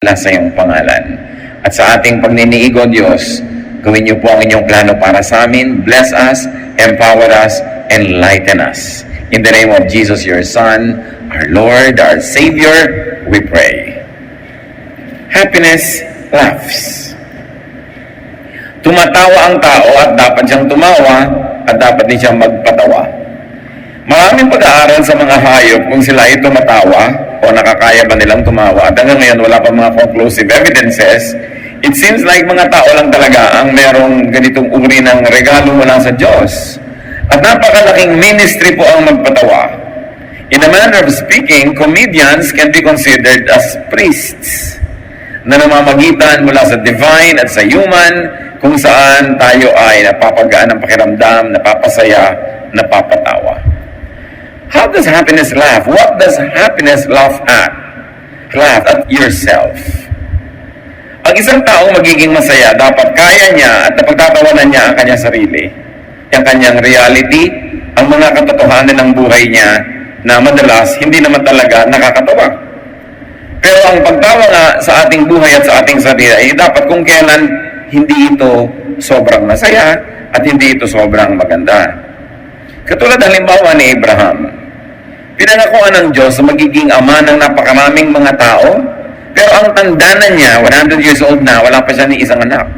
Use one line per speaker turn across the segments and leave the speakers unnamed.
sa iyong pangalan. At sa ating pagniniig, O Diyos, gawin niyo po ang inyong plano para sa amin. Bless us, empower us, enlighten us. In the name of Jesus, your Son, our Lord, our Savior, we pray. Happiness laughs. Tumatawa ang tao at dapat siyang tumawa at dapat din siyang magpatawa. Maraming pag-aaral sa mga hayop kung sila ay tumatawa o nakakaya ba nilang tumawa. At hanggang ngayon, wala pa mga conclusive evidences. It seems like mga tao lang talaga ang merong ganitong uri ng regalo mula sa Diyos. At napakalaking ministry po ang magpatawa. In a manner of speaking, comedians can be considered as priests na namamagitan mula sa divine at sa human, kung saan tayo ay napapagaan ng pakiramdam, napapasaya, napapatawa. How does happiness laugh? What does happiness laugh at? Laugh at yourself. Ang isang taong magiging masaya, dapat kaya niya at napagtatawanan niya ang kanyang sarili, ang kanyang reality, ang mga katotohanan ng buhay niya na madalas hindi naman talaga nakakatawa. Pero ang pagtawa nga sa ating buhay at sa ating sarili ay dapat kung kailan hindi ito sobrang masaya at hindi ito sobrang maganda. Katulad halimbawa ni Abraham. Pinangakuan ng Diyos na magiging ama ng napakaraming mga tao, pero ang tanda na niya, 100 years old na, wala pa siya ni isang anak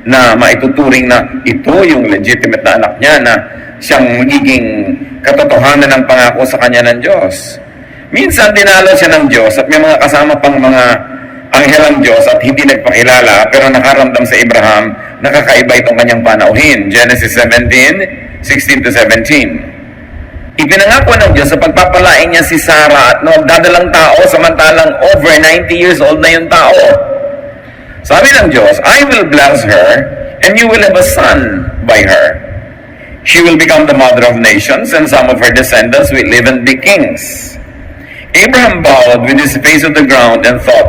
na maituturing na ito yung legitimate na anak niya, na siyang magiging katotohanan ng pangako sa kanya ng Diyos. Minsan dinalo siya ng Diyos at may mga kasama pang mga anghel ang Diyos at hindi nagpakilala, pero nakaramdam sa Abraham na kakaiba itong kanyang panauhin. Genesis 17, 16 to 17. Ipinangako ng Diyos sa pagpapalain niya si Sarah at magdadalang tao samantalang over 90 years old na yung tao. Sabi ng Diyos, I will bless her and you will have a son by her. She will become the mother of nations and some of her descendants will live and be kings. Abraham bowed with his face to the ground and thought,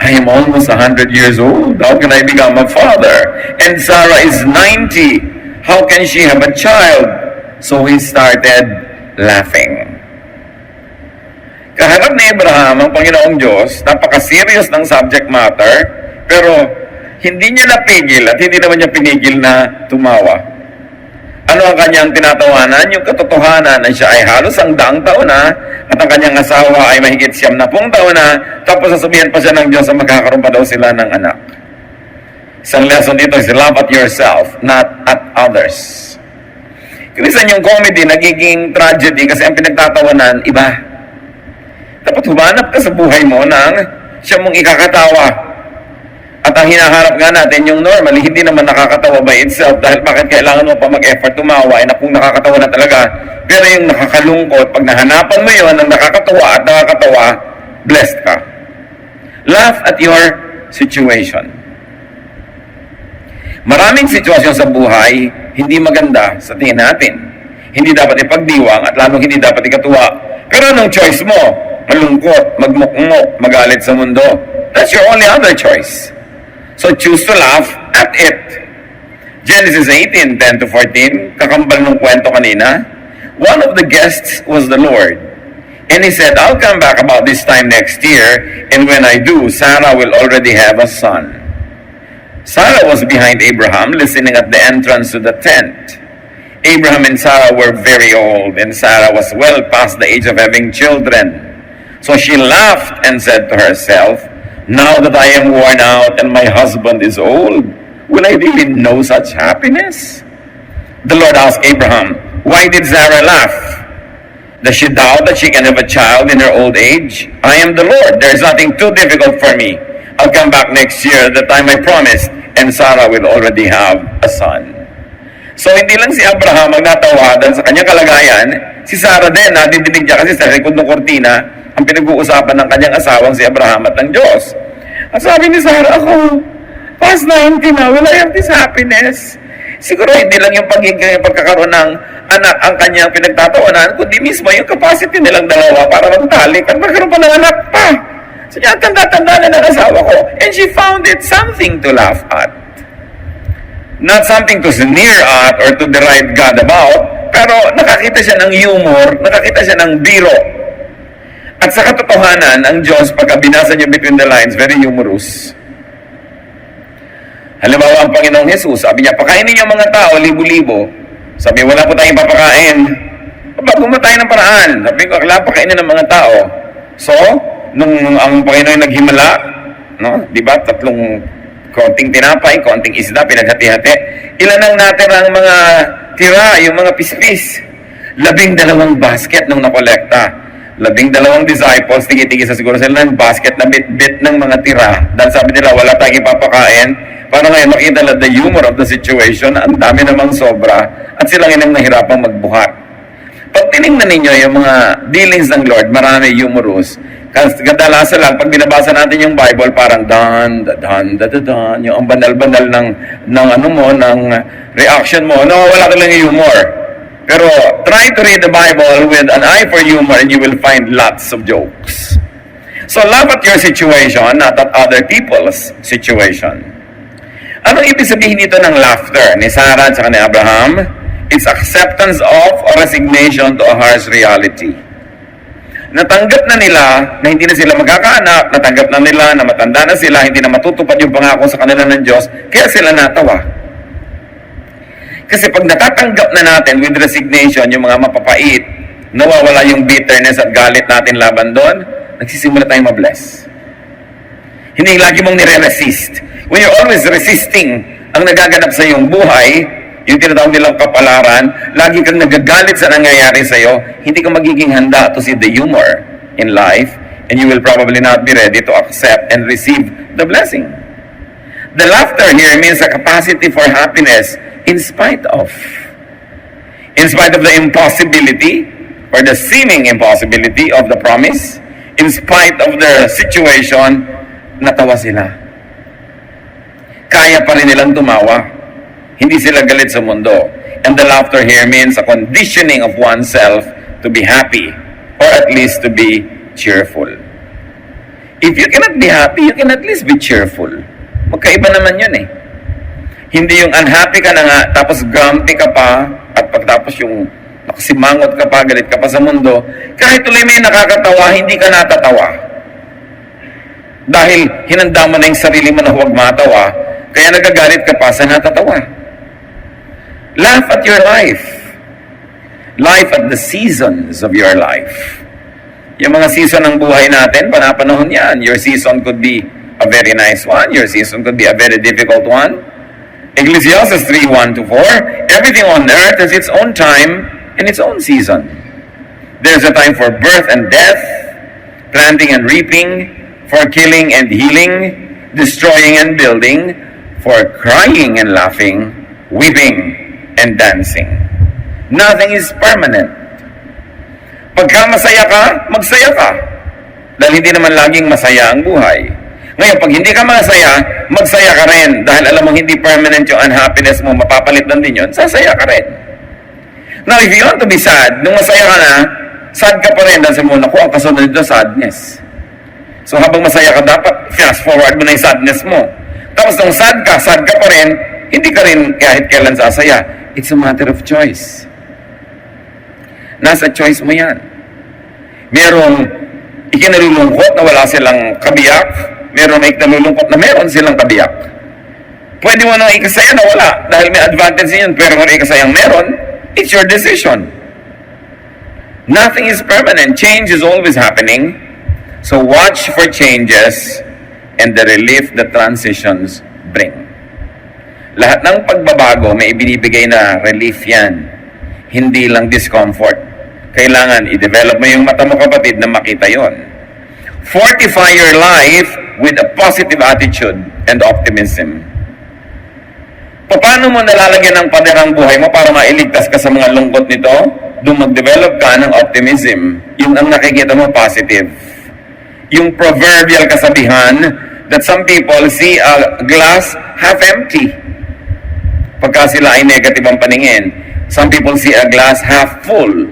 I am almost 100 years old. How can I become a father? And Sarah is 90. How can she have a child? So he started laughing. Kaharap ni Abraham ang Panginoong Diyos, napaka-serious ng subject matter, pero hindi niya napigil at hindi naman niya pinigil na tumawa. Ano ang kanyang tinatawanan? Yung katotohanan na siya ay halos ang daang taon na at ang kanyang asawa ay mahigit 70 taon na, tapos sasabihan pa siya ng Diyos na magkakaroon pa daw sila ng anak. Isang lesson dito is love at yourself, not at others. Minsan yung comedy nagiging tragedy kasi ang pinagtatawanan iba. Dapat humanap ka sa buhay mo ng siya mong ikakatawa. At ang hinaharap nga natin yung normally hindi naman nakakatawa by itself, dahil bakit kailangan mo pa mag-effort tumawa ay kung nakakatawa na talaga. Pero yung nakakalungkot, pag nahanapan mo yun ng nakakatawa at nakakatawa, blessed ka. Laugh at your situation. Maraming sitwasyon sa buhay hindi maganda sa tingin natin. Hindi dapat ipagdiwang at lalong hindi dapat ikatuwa. Pero anong choice mo? Malungkot, magmukmok, magalit sa mundo. That's your only other choice. So choose to laugh at it. Genesis 18, 10 to 14, kakambal ng kwento kanina. One of the guests was the Lord. And he said, I'll come back about this time next year, and when I do, Sarah will already have a son. Sarah was behind Abraham, listening at the entrance to the tent. Abraham and Sarah were very old, and Sarah was well past the age of having children. So she laughed and said to herself, now that I am worn out and my husband is old, will I really know such happiness? The Lord asked Abraham, why did Sarah laugh? Does she doubt that she can have a child in her old age? I am the Lord. There is nothing too difficult for me. I'll come back next year, the time I promised, and Sarah will already have a son. So hindi lang si Abraham ang natawadan sa kanyang kalagayan, si Sarah din, nadidinig niya kasi sa likod ng kortina ang pinag-uusapan ng kanyang asawang si Abraham at ng Diyos. At sabi ni Sarah, ako, past 90 na, will I have this happiness? Siguro hindi lang yung pagkakaroon ng anak ang kanyang pinagtatawanan, kundi mismo yung capacity nilang dalawa para magtalik at magkaroon pa ng anak pa. So niya, tanda-tanda na ng asawa ko. And she found it something to laugh at. Not something to sneer at or to deride God about, pero nakakita siya ng humor, nakakita siya ng biro. At sa katotohanan, ang Diyos, pagka binasa niyo between the lines, very humorous. Halimbawa, ang Panginoong Jesus, sabi niya, pakainin niyo mga tao, libo-libo. Sabi, wala po tayong papakain. Gumawa tayo ng paraan. Sabi ko, akala pakainin ng mga tao. So, nung ang Panginoon naghimala, no? Di ba, tatlong konting tinapay, konting isda, pinaghati-hati. Ilan ang natira ang mga tira, yung mga pispis? 12 basket nung nakolekta. 12 disciples, tigi-tigi sa siguro sila ng basket na bit-bit ng mga tira. Dahil sabi nila, wala tayong ipapakain. Para ngayon, makita nila the humor of the situation, ang dami namang sobra, at silang inang nahirapang magbuhat. Pag tinignan ninyo yung mga dealings ng Lord, marami humorous. Kasi kadalasan lang, pag binabasa natin yung Bible, parang dan, yung ang banal-banal ng reaction mo, wala talagang humor. Pero try to read the Bible with an eye for humor and you will find lots of jokes. So laugh at your situation, not at other people's situation. Anong ibig sabihin nito ng laughter ni Sarah at ni Abraham? It's acceptance of or resignation to a harsh reality. Natanggap na nila na hindi na sila magkakaanak, natanggap na nila na matanda na sila, hindi na matutupad yung pangako sa kanila ng Diyos, kaya sila natawa. Kasi pag natatanggap na natin with resignation, yung mga mapapait, nawawala yung bitterness at galit natin laban doon, nagsisimula tayong mabless. Hindi lagi mong nire-resist. When you're always resisting ang nagaganap sa iyong buhay, yung tinatawag nilang kapalaran, lagi kang nagagalit sa nangyayari sa iyo, hindi ka magiging handa to see the humor in life, and you will probably not be ready to accept and receive the blessing. The laughter here means a capacity for happiness in spite of the impossibility or the seeming impossibility of the promise, in spite of the situation, natawa sila. Kaya pa rin nilang tumawa. Hindi sila galit sa mundo. And the laughter here means a conditioning of oneself to be happy or at least to be cheerful. If you cannot be happy, you can at least be cheerful. Magkaiba naman yun eh. Hindi yung unhappy ka na nga, tapos grumpy ka pa, at pagtapos yung nakasimangot ka pa, galit ka pa sa mundo, kahit tuloy may nakakatawa, hindi ka natatawa. Dahil hinanda mo na yung sarili mo na huwag matawa, kaya nagagalit ka pa sa natatawa. Laugh at your life. Life at the seasons of your life. Yung mga season ng buhay natin, panapanahon yan. Your season could be a very nice one. Your season could be a very difficult one. Ecclesiastes 3:1-4, everything on earth has its own time and its own season. There's a time for birth and death, planting and reaping, for killing and healing, destroying and building, for crying and laughing, weeping and dancing. Nothing is permanent. Pagka masaya ka, magsaya ka. Dahil hindi naman laging masaya ang buhay. Ngayon, pag hindi ka magsaya ka rin. Dahil alam mong hindi permanent yung unhappiness mo, mapapalit lang din yun, sasaya ka rin. Now, if you want to be sad, nung masaya ka na, sad ka pa rin dahil sa muna ko, ang kasunod nito, sadness. So, habang masaya ka, dapat fast forward mo na yung sadness mo. Tapos, nung sad ka pa rin, hindi ka rin kahit kailan sasaya. It's a matter of choice. Nasa choice mo yan. Merong ikinalulungkot na wala silang kabiyak, meron na ikinalulungkot na meron silang kabiyak. Pwede mo nang ikasaya na wala dahil may advantage yun, pero kung ikasayang meron, it's your decision. Nothing is permanent. Change is always happening. So watch for changes and the relief that transitions bring. Lahat ng pagbabago may ibinibigay na relief yan. Hindi lang discomfort. Kailangan i-develop mo yung mata mo, kapatid, na makita yon. Fortify your life with a positive attitude and optimism. Paano mo nalalagyan ng pader ang buhay mo para mailigtas ka sa mga lungkot nito? Doon mag-develop ka ng optimism. Yung ang nakikita mo, positive. Yung proverbial kasabihan that some people see a glass half empty. Pagka sila ay negative ang paningin. Some people see a glass half full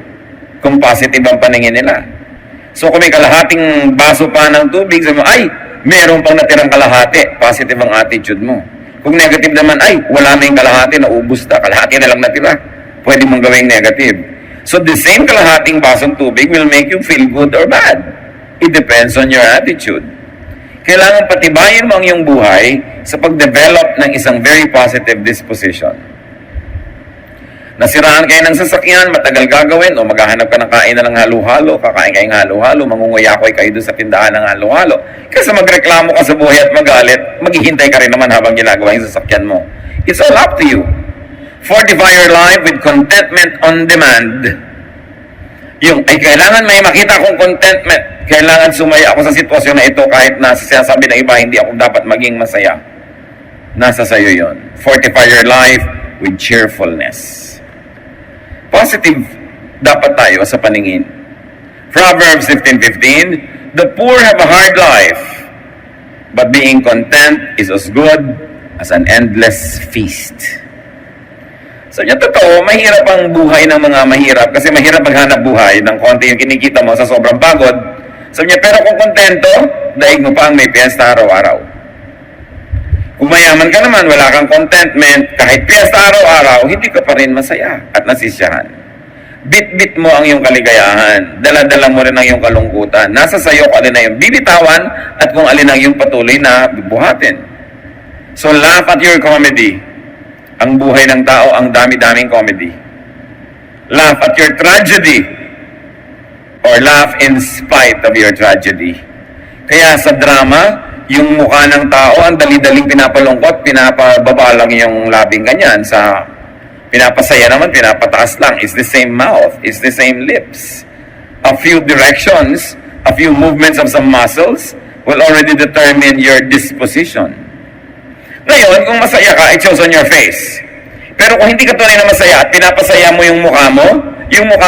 kung positive ang paningin nila. So kung may kalahating baso pa ng tubig, sabi mo, ay, meron pang natirang kalahati, positive ang attitude mo. Kung negative naman, ay, wala na yung kalahati, naubos na, kalahati na lang natira. Pwede mong gawing negative. So the same kalahating basong tubig will make you feel good or bad. It depends on your attitude. Kailangan patibayin mo ang iyong buhay sa pag-develop ng isang very positive disposition. Nasiraan kayo ng sasakyan, matagal gagawin, o maghahanap ka ng kain na ng halo-halo, kakain kayo ng halo-halo, mangunguyakoy kayo doon sa tindahan ng halo-halo. Kasi magreklamo ka sa buhay at magalit, maghihintay ka rin naman habang ginagawa yung sasakyan mo. It's all up to you. Fortify your life with contentment on demand. Yung, ay kailangan may makita akong contentment. Kailangan sumaya ako sa sitwasyon na ito kahit na sinasabi ng iba, hindi ako dapat maging masaya. Nasa sayo yon. Fortify your life with cheerfulness. Positive dapat tayo sa paningin. Proverbs 15:15, the poor have a hard life, but being content is as good as an endless feast. So yung totoo, mahirap ang buhay ng mga mahirap kasi mahirap maghanap buhay ng konti yung kinikita mo sa sobrang pagod. Sabi niya, pero kung kontento, daig mo pa ang may piyesta araw-araw. Kung mayaman ka naman, wala kang contentment, kahit piyesta araw-araw, hindi ka pa rin masaya at nasisiyahan. Bit-bit mo ang iyong kaligayahan, dala-dala mo rin ang iyong kalungkutan. Nasa sayo kung alin na yung bibitawan at kung alin ang iyong patuloy na bubuhatin. So laugh at your comedy. Ang buhay ng tao, ang dami-daming comedy. Laugh at your tragedy or laugh in spite of your tragedy. Kaya sa drama, yung mukha ng tao, ang dali-daling pinapalungkot, pinapababa lang yung labing ganyan. Sa pinapasaya naman, pinapataas lang. It's the same mouth, it's the same lips. A few directions, a few movements of some muscles will already determine your disposition. Ngayon, kung masaya ka, it shows on your face. Pero kung hindi ka tunay na masaya at pinapasaya mo yung mukha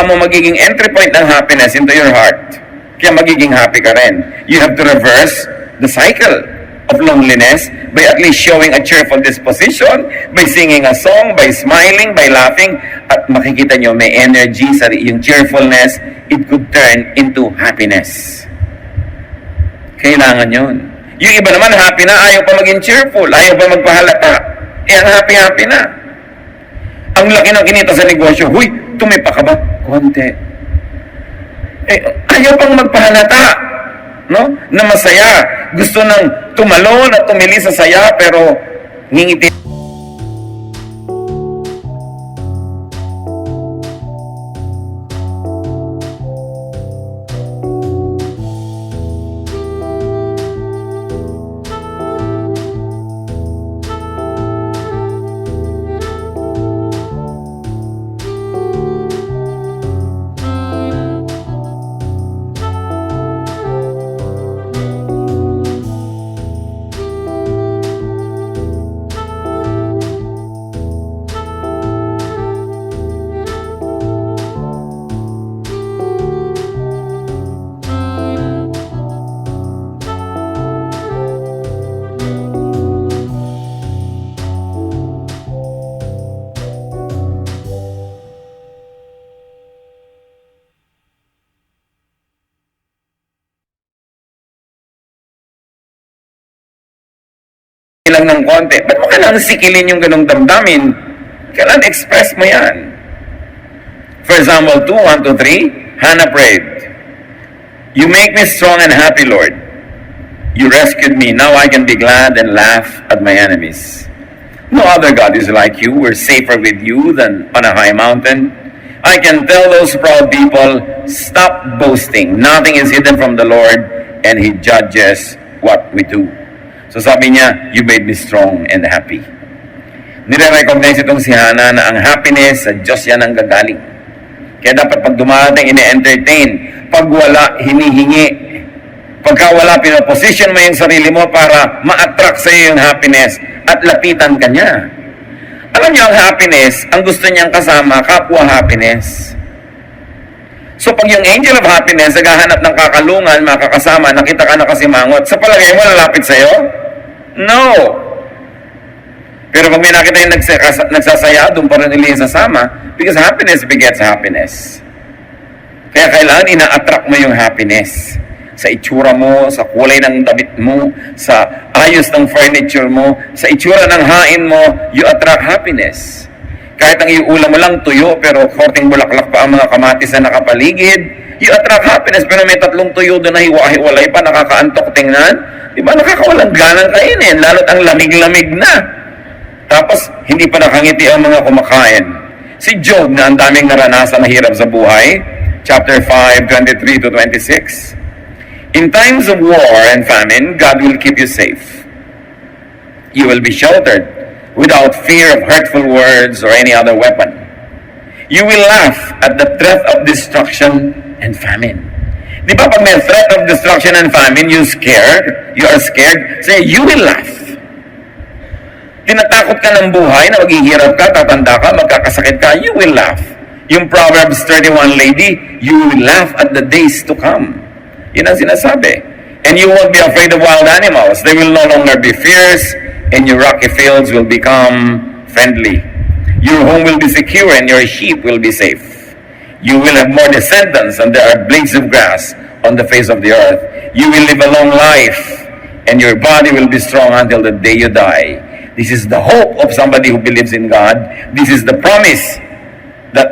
mo magiging entry point ng happiness into your heart. Kaya magiging happy ka rin. You have to reverse the cycle of loneliness by at least showing a cheerful disposition, by singing a song, by smiling, by laughing, at makikita nyo may energy sa yung cheerfulness, it could turn into happiness. Kailangan yun. Yung iba naman happy na, ayaw pa maging cheerful, ayaw pa magpahalata. Ang happy-happy na. Ang laki ng kinita sa negosyo, huy, tumipa ka ba? Konti. Ayaw pang magpahalata, no? Na masaya. Gusto nang tumalon at tumili sa saya, pero ngingiti. Lang ng konti. Ba't mo kailangan sikilin yung ganong damdamin? Kailangan express mo yan. For example, 2, 1, 2, 3, Hannah prayed, "You make me strong and happy, Lord. You rescued me. Now I can be glad and laugh at my enemies. No other God is like you. We're safer with you than on a high mountain. I can tell those proud people, stop boasting. Nothing is hidden from the Lord, and He judges what we do." So sabi niya, you made me strong and happy. Nire-recognize itong si Hannah na ang happiness sa Diyos yan ang gagaling. Kaya dapat pag dumating, ini-entertain. Pag wala, hinihingi. Pagka wala, pinaposition mo yung sarili mo para ma-attract sa iyo yung happiness at lapitan ka niya. Alam niyo, ang happiness, ang gusto niyang kasama, kapwa happiness. So pag yung angel of happiness, naghahanap ng kakalungan, makakasama, nakita ka na kasimangot, sa palagay mo, lalapit sa'yo? No. Pero pag may nakita yung nagsasaya, doon pa rin ulit sasama, because happiness begets happiness. Kaya kailangan ina-attract mo yung happiness. Sa itsura mo, sa kulay ng damit mo, sa ayos ng furniture mo, sa itsura ng hain mo, you attract happiness. Kahit ang iulam mo lang tuyo, pero korting bulaklak pa ang mga kamatis na nakapaligid, You attract happiness, pero may tatlong tuyo doon na hiwa-hiwalay pa, nakakaantok tingnan. Di ba? Nakakawalang ganang kainin, lalo't ang lamig-lamig na. Tapos, hindi pa nakangiti ang mga kumakain. Si Job, na ang daming naranasan na hirap sa buhay, chapter 5, 23 to 26. In times of war and famine, God will keep you safe. You will be sheltered without fear of hurtful words or any other weapon. You will laugh at the threat of destruction and famine. Di ba pag may threat of destruction and famine, you are scared, say, you will laugh. Tinatakot ka ng buhay na maghihirap ka, tatanda ka, magkakasakit ka, you will laugh. Yung Proverbs 31 lady, you will laugh at the days to come. Yun ang sinasabi. And you won't be afraid of wild animals. They will no longer be fierce, and your rocky fields will become friendly. Your home will be secure, and your sheep will be safe. You will have more descendants, and there are blades of grass on the face of the earth. You will live a long life, and your body will be strong until the day you die. This is the hope of somebody who believes in God. This is the promise that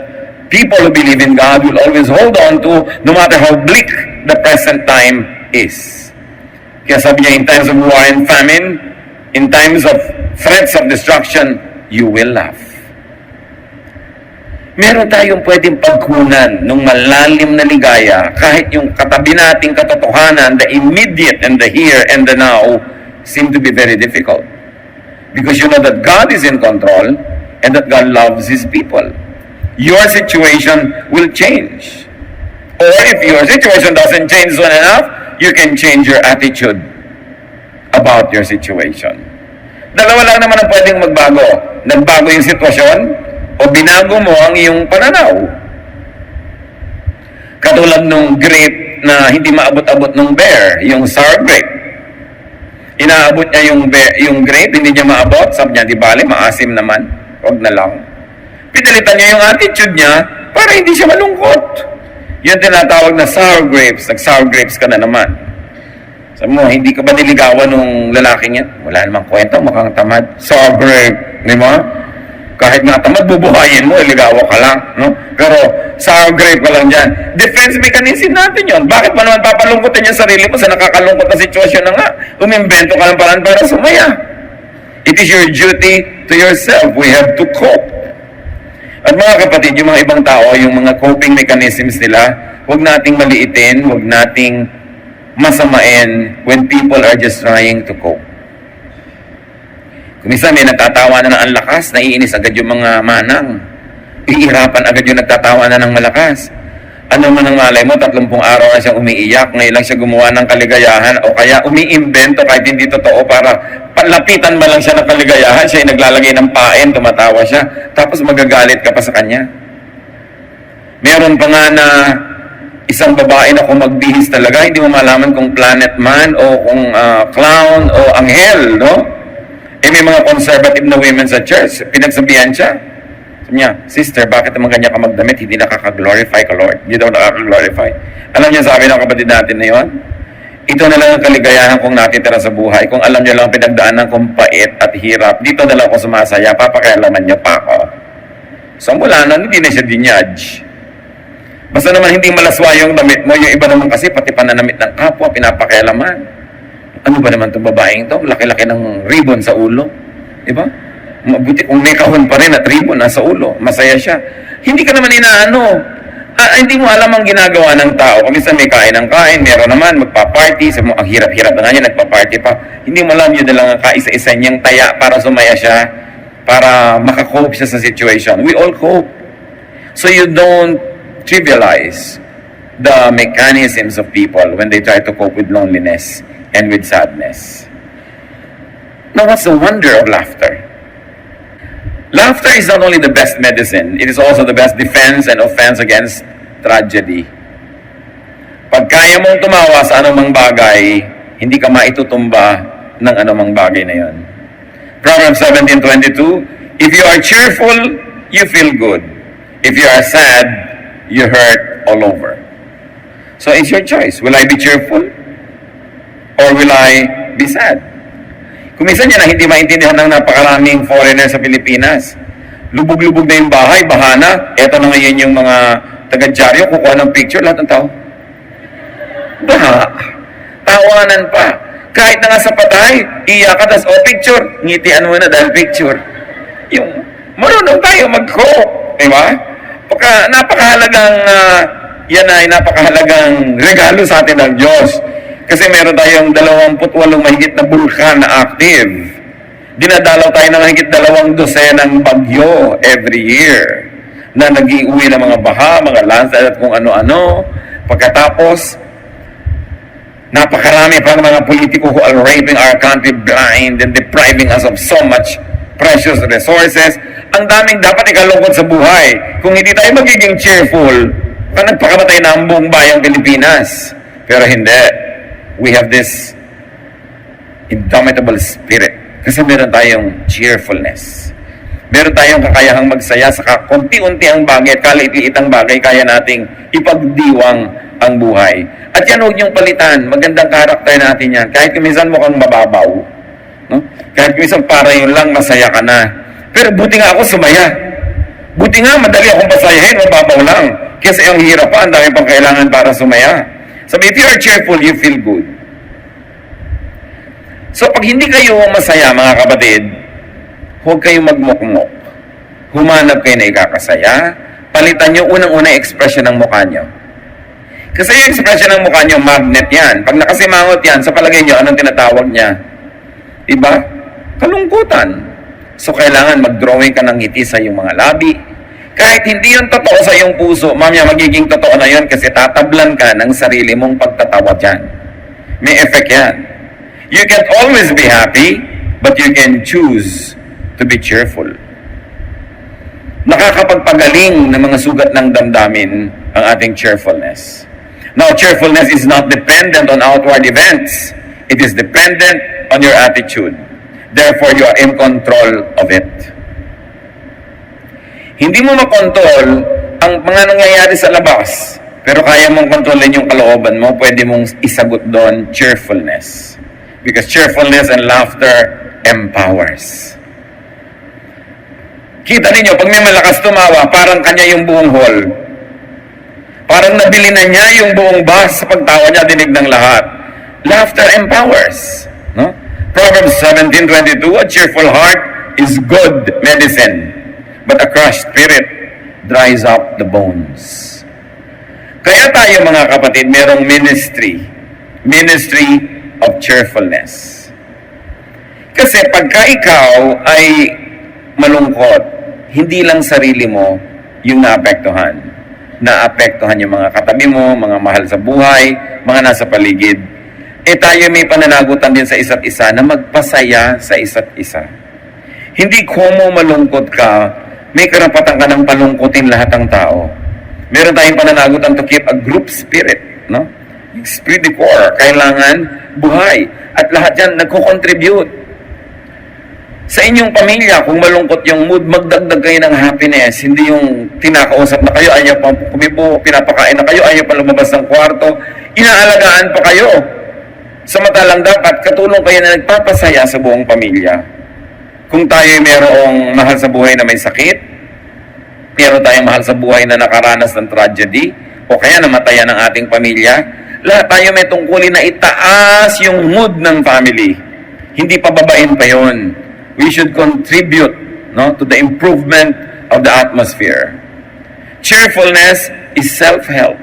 people who believe in God will always hold on to, no matter how bleak the present time is. Kaya sabi niya, in times of war and famine, in times of threats of destruction, you will laugh. Meron tayong pwedeng pagkunan ng malalim na ligaya kahit yung katabi nating katotohanan, the immediate and the here and the now, seem to be very difficult. Because you know that God is in control and that God loves His people. Your situation will change. Or if your situation doesn't change soon enough, you can change your attitude about your situation. Dalawa lang naman ang pwedeng magbago. Nagbago yung sitwasyon, o binago mo ang iyong pananaw. Katulad nung grape na hindi maabot-abot ng bear, yung sour grape. Inaabot niya yung grape, hindi niya maabot. Sabi niya, di bale, maasim naman. Huwag na lang. Pinalitan niya yung attitude niya para hindi siya malungkot. Yan tinatawag na sour grapes. Nag-sour grapes ka na naman. Sabi mo, hindi ka ba niligawan nung lalaking yan? Wala namang kwento, mukhang tamad. Sour grape, di ba? Kahit nga tamad, bubuhayin mo, iligawa ka lang. No? Pero, sour grape ka lang dyan. Defense mechanism natin yon. Bakit mo naman papalungkotin yung sarili mo sa nakakalungkot na sitwasyon na nga? Umimbento ka lang parang para sumaya. It is your duty to yourself. We have to cope. At mga kapatid, yung mga ibang tao, yung mga coping mechanisms nila, huwag nating maliitin, huwag nating masamain when people are just trying to cope. Kung minsan may nagtatawa na ang lakas, naiinis agad yung mga manang. Ihirapan agad yung nagtatawa na ng malakas. Ano man ang malay mo, 30 araw na siyang umiiyak, ngayon lang siya gumawa ng kaligayahan, o kaya umiimbento kahit hindi totoo para lapitan mo lang siya ng kaligayahan, siya ay naglalagay ng pain, tumatawa siya, tapos magagalit ka pa sa kanya. Meron pa nga na isang babae na kung magbihis talaga, hindi mo malaman kung planet man o kung clown o anghel, no? May mga conservative na women sa church, pinagsabihan siya. Sabi niya, sister, bakit naman ganyan ka magdamit? Hindi nakaka-glorify ka, Lord. Hindi daw nakaka-glorify. Alam niya, sabi ng kapatid natin na yun, ito na lang ang kaligayahan kong natitira sa buhay. Kung alam niyo lang pinagdaanan kong pait at hirap, dito na lang ako sumasaya, papakialaman niyo pa ako. So mula nun, hindi na siya dinudge. Basta naman hindi malaswa yung damit mo, yung iba naman kasi pati pananamit ng kapwa, pinapakialaman. Ano ba naman itong babaeng to? Laki-laki ng ribbon sa ulo. Diba? Mabuti kung may kahon pa rin at ribbon nasa ulo. Masaya siya. Hindi ka naman inaano. Hindi mo alam ang ginagawa ng tao. Kung minsan may kain ng kain, meron naman, magpa-party. Sabi mo, ang hirap-hirap na nga niya, nagpa-party pa. Hindi mo alam yun na lang ang kaisa-isa niyang taya para sumaya siya, para makakope siya sa situation. We all cope. So you don't trivialize the mechanisms of people when they try to cope with loneliness and with sadness. Now, what's the wonder of laughter? Laughter is not only the best medicine, it is also the best defense and offense against tragedy. Pag kaya mong tumawa sa anumang bagay, hindi ka maitutumba ng anumang bagay na yon. Proverbs 17:22, if you are cheerful, you feel good. If you are sad, you hurt all over. So it's your choice. Will I be cheerful? Or will I be sad? Kung minsan yan ang hindi maintindihan ng napakaraming foreigner sa Pilipinas. Lubog-lubog na yung bahay, bahana. Eto na ngayon yung mga taga-dyaryo, kukuha ng picture, lahat ng tao. pa. Tawanan pa. Kahit na nga sa patay, iyak ka, tas, picture. Ngitian mo na dahil picture. Yung, marunong tayo mag-cope. Diba? Napakahalagang, yan ay napakahalagang regalo sa atin ng Diyos. Kasi meron tayong 28 mahigit na bulkan na active. Dinadalaw tayo ng mahigit 12 ng bagyo every year na nag-iuwi ng mga baha, mga landslide at kung ano-ano. Pagkatapos, napakarami pang mga politiko who are raping our country blind and depriving us of so much precious resources. Ang daming dapat ikalungkot sa buhay. Kung hindi tayo magiging cheerful, nagpakamatay na ang buong bayang Pilipinas. Pero hindi. We have this indomitable spirit. Kasi meron tayong cheerfulness. Meron tayong kakayahang magsaya sa konti-unti ang bagay, kaliit-liit ang bagay, kaya nating ipagdiwang ang buhay. At yan, huwag niyong palitan. Magandang karakter natin yan. Kahit minsan mukhang mababaw. No? Kahit minsan para yun lang, masaya ka na. Pero buti nga ako sumaya. Buti nga, madali akong masayahin, mababaw lang. Kasi ang hirap pa, ang dami pang kailangan para sumaya. Sabi, if you are cheerful, you feel good. So, pag hindi kayo masaya, mga kapatid, huwag kayong magmukmok. Humanap kayo na ikakasaya. Palitan nyo unang-una expression ng mukha nyo. Kasi yung expression ng mukha nyo, magnet yan. Pag nakasimangot yan, sa palagay nyo, anong tinatawag niya? Diba? Kalungkutan. So, kailangan mag-drawing ka ng ngiti sa iyong mga labi. Kahit hindi yun totoo sa iyong puso, mamaya magiging totoo na yun kasi tatablan ka ng sarili mong pagtatawa dyan. May effect yan. You can't always be happy, but you can choose to be cheerful. Nakakapagpagaling ng mga sugat ng damdamin ang ating cheerfulness. Now, cheerfulness is not dependent on outward events. It is dependent on your attitude. Therefore, you are in control of it. Hindi mo makontrol ang mga nangyayari sa labas, pero kaya mong kontrolin yung kalooban mo, pwede mong isagot doon cheerfulness. Because cheerfulness and laughter empowers. Kita ninyo, pag may malakas tumawa, parang kanya yung buong hall. Parang nabili na niya yung buong bus sa pagtawa niya, dinig ng lahat. Laughter empowers. No? Proverbs 17:22, a cheerful heart is good medicine, but a crushed spirit dries up the bones. Kaya tayo mga kapatid, merong ministry of cheerfulness. Kasi pagka ikaw ay malungkot, hindi lang sarili mo yung naapektuhan. Naapektuhan yung mga katabi mo, mga mahal sa buhay, mga nasa paligid. Tayo may pananagutan din sa isa't isa na magpasaya sa isa't isa. Hindi kung malungkot ka, may karapatan ka ng palungkutin lahat ng tao. Meron tayong pananagutan to keep a group spirit, no? Esprit de corps, kailangan buhay. At lahat yan nagko-contribute. Sa inyong pamilya, kung malungkot yung mood, magdagdag kayo ng happiness. Hindi yung tinakausap na kayo, ayaw pa kumibo, pinapakain na kayo, ayaw pa lumabas ng kwarto. Inaalagaan pa kayo. Samantalang dapat katulong kayo na nagpapasaya sa buong pamilya. Kung tayo mayroong mahal sa buhay na may sakit, meron tayong mahal sa buhay na nakaranas ng tragedy, o kaya namatayan ng ating pamilya, lahat tayo may tungkulin na itaas yung mood ng family. Hindi pababain pa yon. We should contribute, no, to the improvement of the atmosphere. Cheerfulness is self-help.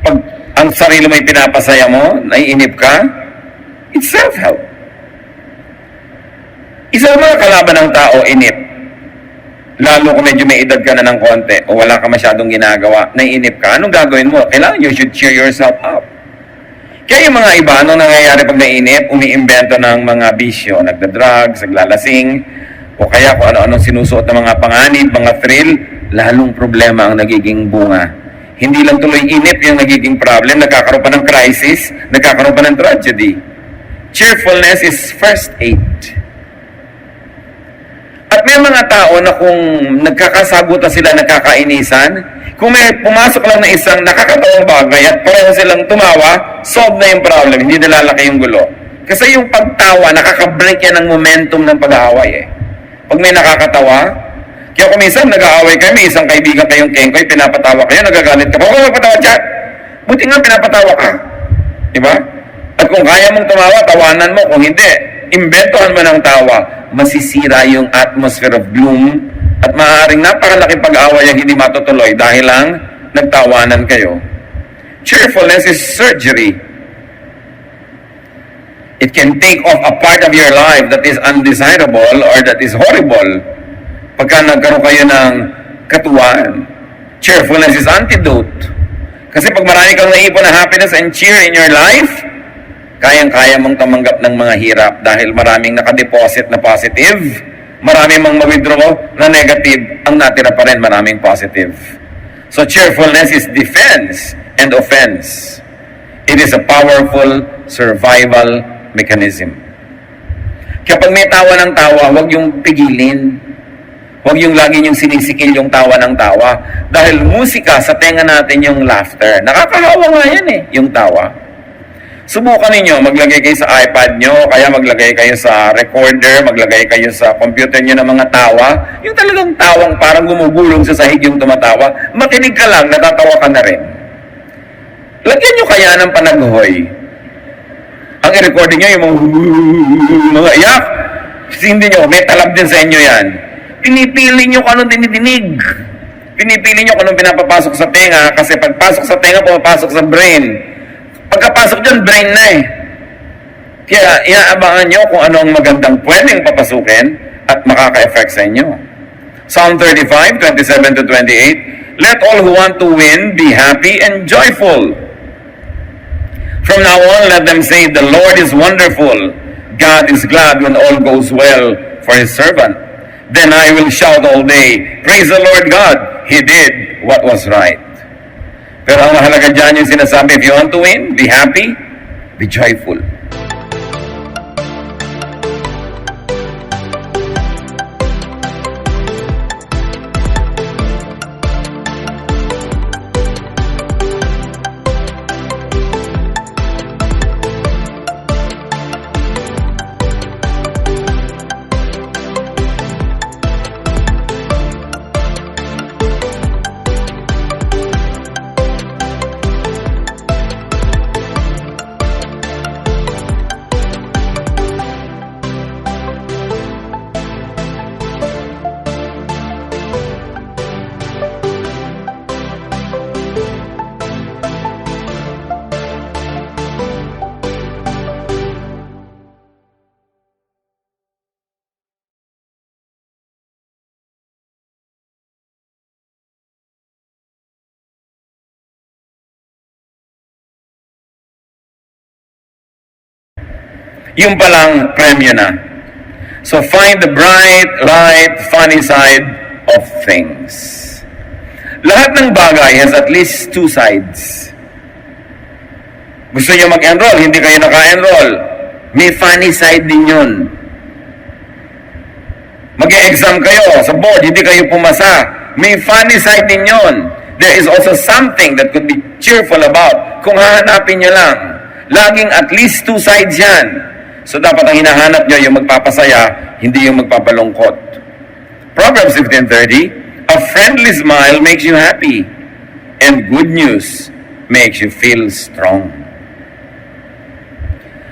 Pag ang sarili mo ay pinapasaya mo, naiinip ka, it's self-help. Isa ng mga kalaban ng tao, inip. Lalo kung medyo may edad ka na ng konti o wala ka masyadong ginagawa, naiinip ka, anong gagawin mo? Kailangan you should cheer yourself up. Kaya yung mga iba, anong nangyayari pag naiinip, umiimbento ng mga bisyo, nagda-drugs, naglalasing, o kaya kung ano-anong sinusuot ng mga panganib, mga thrill, lalong problema ang nagiging bunga. Hindi lang tuloy inip yung nagiging problem, nagkakaroon pa ng crisis, nagkakaroon pa ng tragedy. Cheerfulness is first aid. At may mga tao na kung nagkakasagutan sila, nagkakainisan, kung may pumasok lang na isang nakakatawang bagay at pareho silang tumawa, solve na yung problem, hindi nalalaki yung gulo. Kasi yung pagtawa, nakaka-break yan ng momentum ng pag-aaway eh. Pag may nakakatawa, kaya kung minsan nag-aaway kayo, may isang kaibigan kayong kengkoy, pinapatawa kayo, nagagalit ka, huwag magpatawa dyan! Buti nga pinapatawa ka. Di ba? At kung kaya mong tumawa, tawanan mo. Kung hindi, imbentohan mo ng tawa. Masisira yung atmosphere of gloom at maaaring napakalaking pag-away ang hindi matutuloy dahil lang nagtawanan kayo. Cheerfulness is surgery. It can take off a part of your life that is undesirable or that is horrible. Pagka nagkaroon kayo ng katuwaan, cheerfulness is antidote. Kasi pag marami kang naipon na happiness and cheer in your life, kayang-kaya mong tumanggap ng mga hirap dahil maraming nakadeposit na positive, marami mang ma-withdraw na negative, ang natira pa rin maraming positive. So cheerfulness is defense and offense. It is a powerful survival mechanism. Kaya pag may tawa ng tawa, huwag yung pigilin. Huwag yung lagi yung sinisikil yung tawa ng tawa. Dahil musika, sa tenga natin yung laughter. Nakakahawa nga yan yung tawa. Subukan ninyo, maglagay kayo sa iPad nyo, kaya maglagay kayo sa recorder, maglagay kayo sa computer nyo ng mga tawa. Yung talagang tawang parang gumugulong sa sahig yung tumatawa. Makinig ka lang, natatawa ka na rin. Lagyan nyo kaya ng panaghoy. Ang i-recording nyo yung mga iyak. Kasi hindi nyo, may talab din sa inyo yan. Pinipili nyo kung anong dinidinig. Pinipili nyo kung anong pinapapasok sa tenga kasi pagpasok sa tenga, pumapasok sa brain. Pagkapasok dyan, brain na Kaya inaabangan nyo kung anong magandang pwedeng papasukin at makaka-effect sa inyo. Psalm 35, 27 to 28, Let all who want to win be happy and joyful. From now on, let them say, The Lord is wonderful. God is glad when all goes well for His servant. Then I will shout all day, Praise the Lord God, He did what was right. Pero ang mahalaga dyan yung sinasabi, if you want to win, be happy, be joyful. Yung palang premyo na. So find the bright, light, funny side of things. Lahat ng bagay has at least two sides. Gusto nyo mag-enroll, hindi kayo naka-enroll. May funny side din yun. Mag-e-exam kayo sa board, hindi kayo pumasa. May funny side din yun. There is also something that could be cheerful about kung hahanapin nyo lang. Laging at least two sides yan. So dapat ang hinahanap nyo yung magpapasaya, hindi yung magpapalungkot. Proverbs 15:30, A friendly smile makes you happy, and good news makes you feel strong.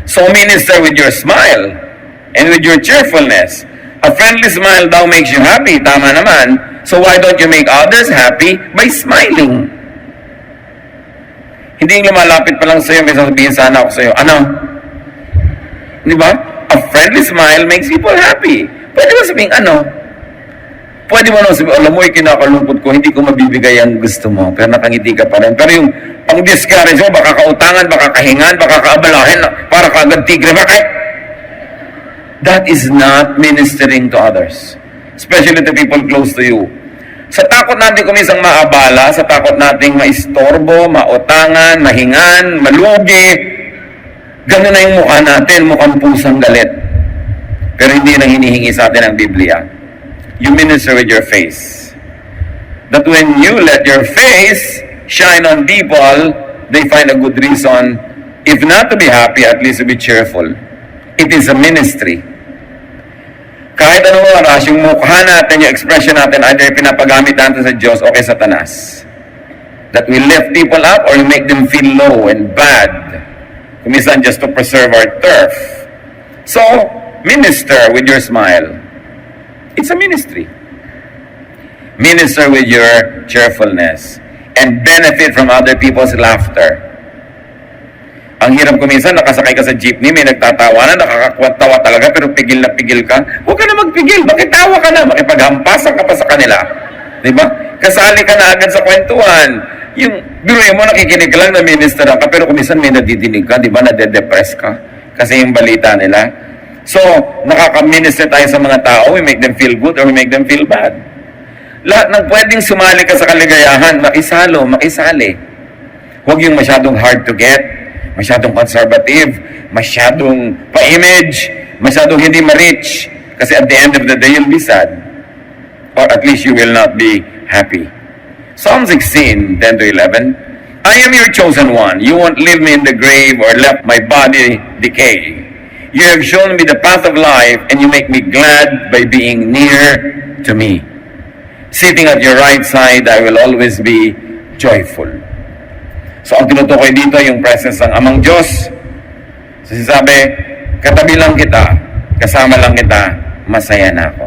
So minister with your smile and with your cheerfulness. A friendly smile daw makes you happy, tama naman. So why don't you make others happy by smiling? Hindi yung lumalapit pa lang sa'yo, may sasabihin sana ako sa'yo, ano? Di ba? A friendly smile makes people happy. Pwede mo sabihin, ano? Pwede mo naman sabihin, alam mo, kinakalungkot ko, hindi ko mabibigay ang gusto mo, pero nakangiti ka pa rin. Pero yung pang-discourage mo, baka kautangan, baka kahingan, baka kaabalahin, para kaagad tigre, bakit? That is not ministering to others. Especially to people close to you. Sa takot natin kumisang maabala, sa takot nating maistorbo, mautangan, mahingan, malugi, gano'n na yung mukha natin, mukhang pusang galit. Pero hindi nang hinihingi sa atin ang Biblia. You minister with your face. That when you let your face shine on people, they find a good reason, if not to be happy, at least to be cheerful. It is a ministry. Kahit anong oras, yung mukha natin, yung expression natin, either pinapagamit natin sa Diyos o kay Satanas. That we lift people up or we make them feel low and bad. Kumisan just to preserve our turf. So, minister with your smile. It's a ministry. Minister with your cheerfulness and benefit from other people's laughter. Ang hirap kuminsan, nakasakay ka sa jeepney, may nagtatawanan, nakakatawa talaga, pero pigil na pigil ka. Huwag ka na magpigil, makitawa ka na, makipaghampasan ka pa sa kanila. Diba? Kasali ka na agad sa kwentuhan. Yung biruin mo, nakikinig ka lang na minister ka, pero kuminsan may nadidinig ka, diba? Nade-depress ka. Kasi yung balita nila. So, nakaka-minister tayo sa mga tao, we make them feel good or we make them feel bad. Lahat ng pwedeng sumali ka sa kaligayahan, makisali. Huwag yung masyadong hard to get, masyadong conservative, masyadong pa-image, masyadong hindi ma-reach. Kasi at the end of the day, you'll be sad. Or at least you will not be happy. Psalm 16, 10 to 11. I am your chosen one. You won't leave me in the grave or let my body decay. You have shown me the path of life and you make me glad by being near to me. Sitting at your right side, I will always be joyful. So ang tinutukoy dito yung presence ng Amang Diyos. So sinasabi, katabi lang kita, kasama lang kita, masaya na ako.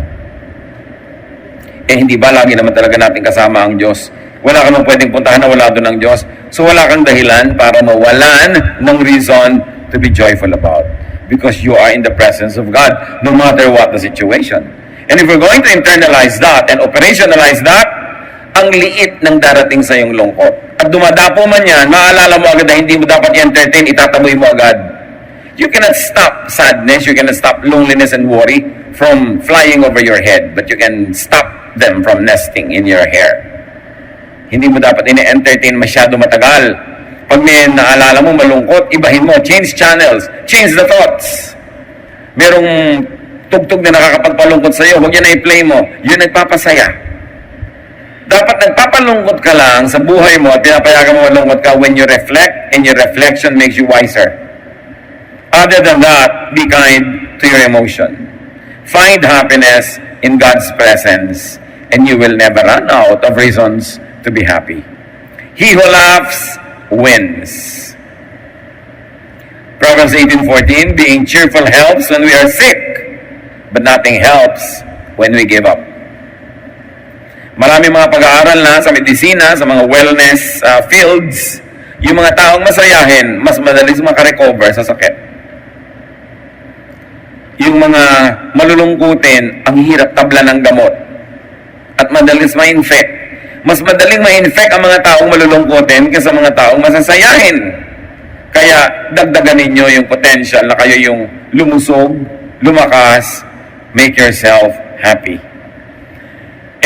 Eh hindi ba lagi naman talaga natin kasama ang Diyos? Wala ka nang pwedeng puntahan na wala doon ng Diyos. So wala kang dahilan para mawalan ng reason to be joyful about. Because you are in the presence of God, no matter what the situation. And if we're going to internalize that and operationalize that, ang liit ng darating sa iyong lungkot. At dumadapo man yan, maalala mo agad na hindi mo dapat i-entertain, itataboy mo agad. You cannot stop sadness, you cannot stop loneliness and worry from flying over your head, but you can stop them from nesting in your hair. Hindi mo dapat ini-entertain masyado matagal. Pag may naalala mo malungkot, ibahin mo, change channels, change the thoughts. Merong tugtog na nakakapagpalungkot sa iyo, huwag yan na i-play mo. Yun nagpapasaya. Dapat nagpapalungkot ka lang sa buhay mo at pinapayagan mo malungkot ka when you reflect and your reflection makes you wiser. Other than that, be kind to your emotion. Find happiness in God's presence and you will never run out of reasons to be happy. He who laughs wins. Proverbs 18:14, being cheerful helps when we are sick, but nothing helps when we give up. Marami mga pag-aaral na sa medisina, sa mga wellness fields, yung mga taong masayahin, mas madalis makarecover sa sakit. Yung mga malulungkutin, ang hirap tabla ng gamot. At madalis ma-infect. Mas madaling ma-infect ang mga taong malulungkutin kaysa mga taong masasayahin. Kaya dagdagan ninyo yung potential na kayo yung lumusog, lumakas, make yourself happy.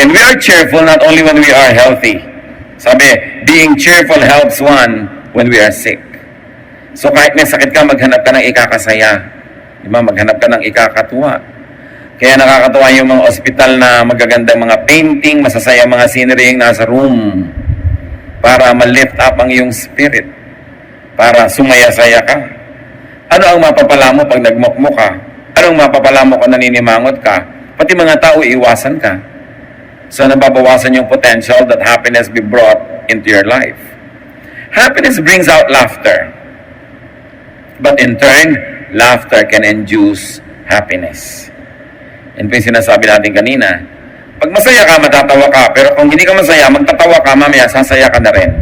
And we are cheerful not only when we are healthy. Sabi, being cheerful helps one when we are sick. So kahit may sakit ka, maghanap ka ng ikakasaya. Diba? Maghanap ka ng ikakatuwa. Kaya nakakatuwa yung mga ospital na magagandang mga painting, masasaya mga scenery yung nasa room para ma-lift up ang iyong spirit. Para sumaya-saya ka. Ano ang mapapala mo pag nagmukmo ka? Ano ang mapapala mo kung naninimangot ka? Pati mga tao, iiwasan ka. So nababawasan yung potential that happiness be brought into your life. Happiness brings out laughter. But in turn, laughter can induce happiness. And po yung sinasabi natin kanina, pag masaya ka, matatawa ka. Pero kung hindi ka masaya, magtatawa ka, mamaya sasaya ka na rin.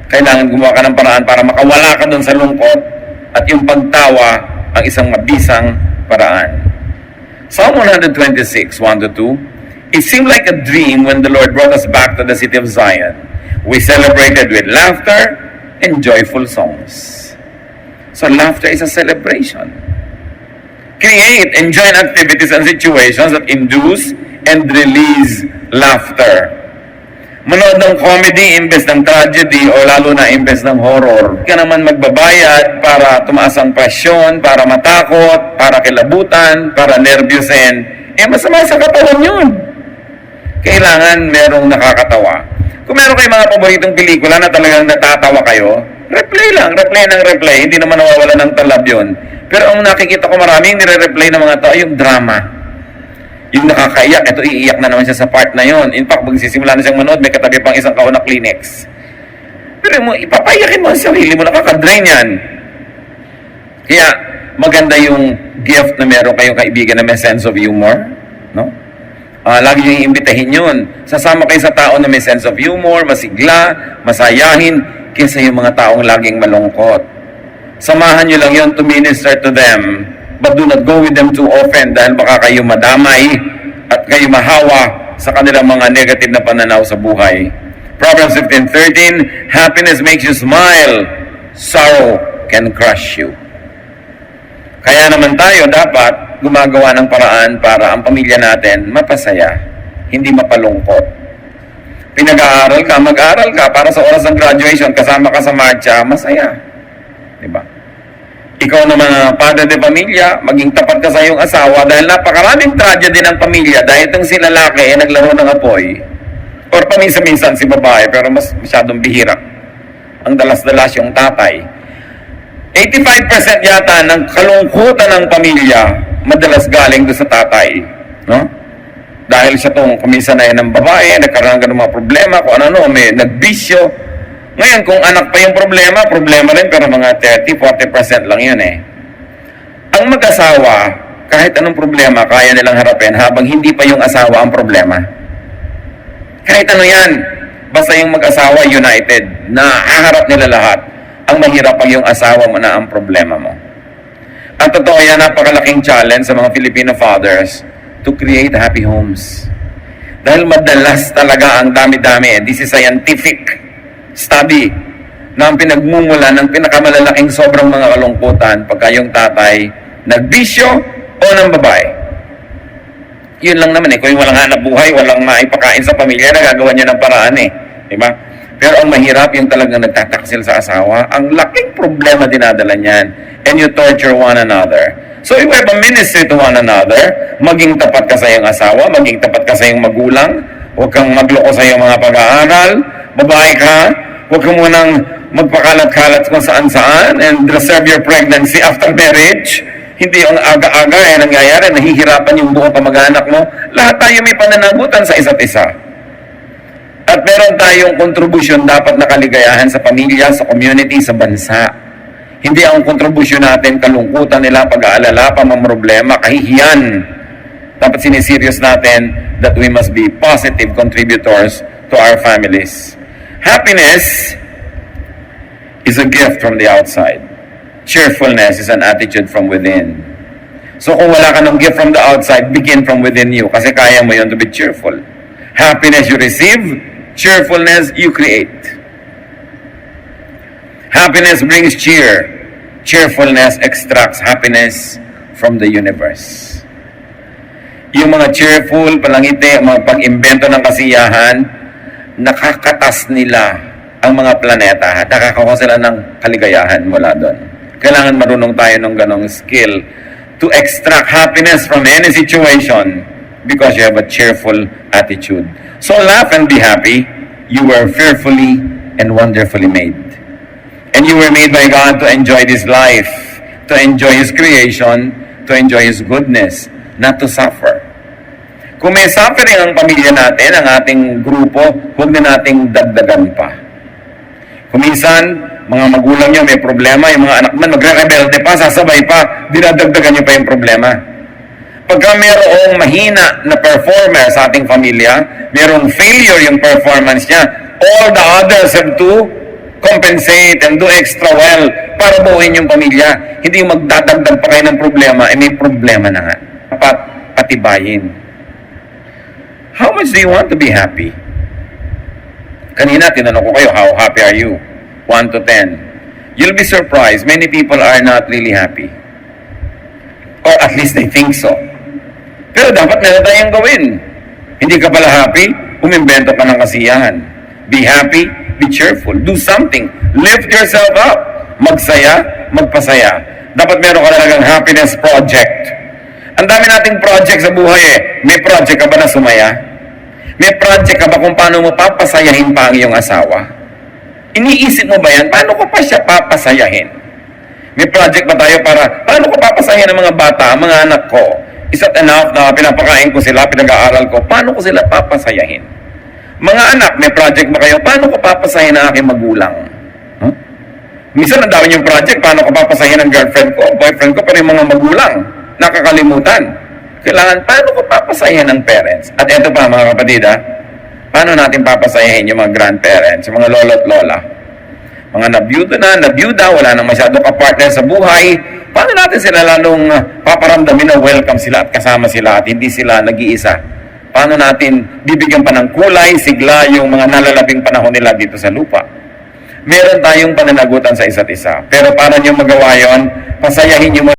Kailangan gumawa ka ng paraan para makawala ka dun sa lungkot at yung pagtawa ang isang mabisang paraan. Psalm 126, 1-2. It seemed like a dream when the Lord brought us back to the city of Zion. We celebrated with laughter and joyful songs. So laughter is a celebration. Create and join activities and situations that induce and release laughter. Manood ng comedy imbes ng tragedy o lalo na imbes ng horror. Hindi ka naman magbabayad para tumaas ang presyon, para matakot, para kilabutan, para nervyusin. Masama sa katawan yun. Kailangan merong nakakatawa. Kung meron kayo mga paboritong pelikula na talagang natatawa kayo, replay lang, replay ng replay. Hindi naman nawawala ng talab yun. Pero ang nakikita ko maraming nire-replay ng mga tao, yung drama. Yung nakakaiyak, ito iiyak na naman siya sa part na yon. In fact, pag sisimula na siyang manood, may katabi pang isang kahon na Kleenex. Pero mo, ipapayakin mo ang sarili mo, nakakadrain yan. Kaya, maganda yung gift na meron kayong kaibigan na may sense of humor, no? Lagi nyo iimbitahin yun. Sasama kayo sa tao na may sense of humor, masigla, masayahin, kaysa yung mga taong laging malungkot. Samahan nyo lang yun to minister to them, but do not go with them too often dahil baka kayo madamay at kayo mahawa sa kanilang mga negative na pananaw sa buhay. Proverbs 15:13, happiness makes you smile, sorrow can crush you. Kaya naman tayo dapat gumagawa ng paraan para ang pamilya natin mapasaya, hindi mapalungkot. Pinag-aaral ka, mag-aaral ka para sa oras ng graduation, kasama ka sa marcha, masaya. Diba? Ikaw naman, padre de pamilya, maging tapat ka sa iyong asawa dahil napakaraming tragedy ng pamilya dahil itong si lalaki ay naglaro ng apoy. Or paminsan-minsan si babae, pero masyadong bihira. Ang dalas-dalas yung tatay. 85% yata ng kalungkutan ng pamilya madalas galing doon sa tatay. No? Dahil siya itong kumisanay ng babae, nagkaroon ng mga problema, kung ano, may nagbisyo. Ngayon, kung anak pa yung problema rin, pero mga 30-40% lang yun eh. Ang mag-asawa, kahit anong problema, kaya nilang harapin habang hindi pa yung asawa ang problema. Kahit ano yan, basta yung mag-asawa united, na aharap nila lahat. Ang mahirap pag yung asawa mo na ang problema mo. At totoo yan, napakalaking challenge sa mga Filipino fathers to create happy homes. Dahil madalas talaga ang dami-dami. This is scientific study na ang pinagmumula ng pinakamalalaking sobrang mga kalungkutan pagka yung tatay nagbisyo o ng babae. Yun lang naman eh. Kung walang hanap buhay, walang maipakain sa pamilya, nagagawa niya ng paraan eh. Diba? Pero ang mahirap yung talagang nagtataksil sa asawa, ang laking problema dinadala niyan. And you torture one another. So if you have a ministry to one another, maging tapat ka sa iyong asawa, maging tapat ka sa iyong magulang, huwag kang magloko sa iyong mga pag-aaral, babae ka, huwag kang munang magpakalat-kalat kung saan-saan and reserve your pregnancy after marriage. Hindi yung aga-aga nangyayari, nahihirapan yung buong kamag-anak mo. Lahat tayo may pananagutan sa isa't isa. At meron tayong kontribusyon dapat na kaligayahan sa pamilya, sa community, sa bansa. Hindi ang kontribusyon natin, kalungkutan nila, pag-aalala, pamamroblema, kahihiyan. Dapat siniserious natin that we must be positive contributors to our families. Happiness is a gift from the outside. Cheerfulness is an attitude from within. So kung wala ka ng gift from the outside, begin from within you kasi kaya mo yun to be cheerful. Happiness you receive, cheerfulness you create. Happiness brings cheer. Cheerfulness extracts happiness from the universe. Yung mga cheerful, palangiti, mga pag-imbento ng kasiyahan, nakakatas nila ang mga planeta. Nakakakuha sila ng kaligayahan mula doon. Kailangan marunong tayo ng ganong skill to extract happiness from any situation because you have a cheerful attitude. So laugh and be happy. You were fearfully and wonderfully made. And you were made by God to enjoy this life, to enjoy His creation, to enjoy His goodness, not to suffer. Kung may suffering ang pamilya natin, ang ating grupo, huwag na nating dagdagan pa. Kung minsan, mga magulang nyo may problema, yung mga anak man magre-rebelde pa, sasabay pa, dinadagdagan nyo pa yung problema. Pagka mayroong mahina na performer sa ating pamilya, mayroong failure yung performance niya, all the others have to compensate and do extra well para buuin yung pamilya. Hindi yung magdadagdag pa kayo ng problema, may problema na nga. Dapat patibayin. How much do you want to be happy? Kanina, tinanong ko kayo, how happy are you? 1 to 10. You'll be surprised. Many people are not really happy. Or at least they think so. Pero dapat meron tayong gawin. Hindi ka pala happy, umimbento ka ng kasiyahan. Be happy, be cheerful. Do something. Lift yourself up. Magsaya, magpasaya. Dapat meron ka talagang happiness project. Ang dami nating project sa buhay eh. May project ka ba na sumaya? May project ka ba kung paano mo papasayahin pa ang iyong asawa? Iniisip mo ba yan? Paano ko pa siya papasayahin? May project ba tayo para, paano ko papasayahin ang mga bata, ang mga anak ko? Is that enough na pinapakain ko sila, pinag-aaral ko? Paano ko sila papasayahin? Mga anak, may project ba kayo? Paano ko papasayahin ang aking magulang? Minsan ang dami yung project, paano ko papasahin ang girlfriend ko, boyfriend ko, pero yung mga magulang, nakakalimutan. Kailangan, paano ko papasahin ang parents? At eto pa mga kapatid paano natin papasahin yung mga grandparents, yung mga lolo at lola? Mga nabiyuda, wala nang masyado ka-partner sa buhay, paano natin sila lalong paparamdamin na welcome sila at kasama sila at hindi sila nag-iisa? Paano natin bibigyan pa ng kulay, sigla yung mga nalalabing panahon nila dito sa lupa? Meron tayong pananagutan sa isa't isa. Pero para nyo magawa yon, pasayahin nyo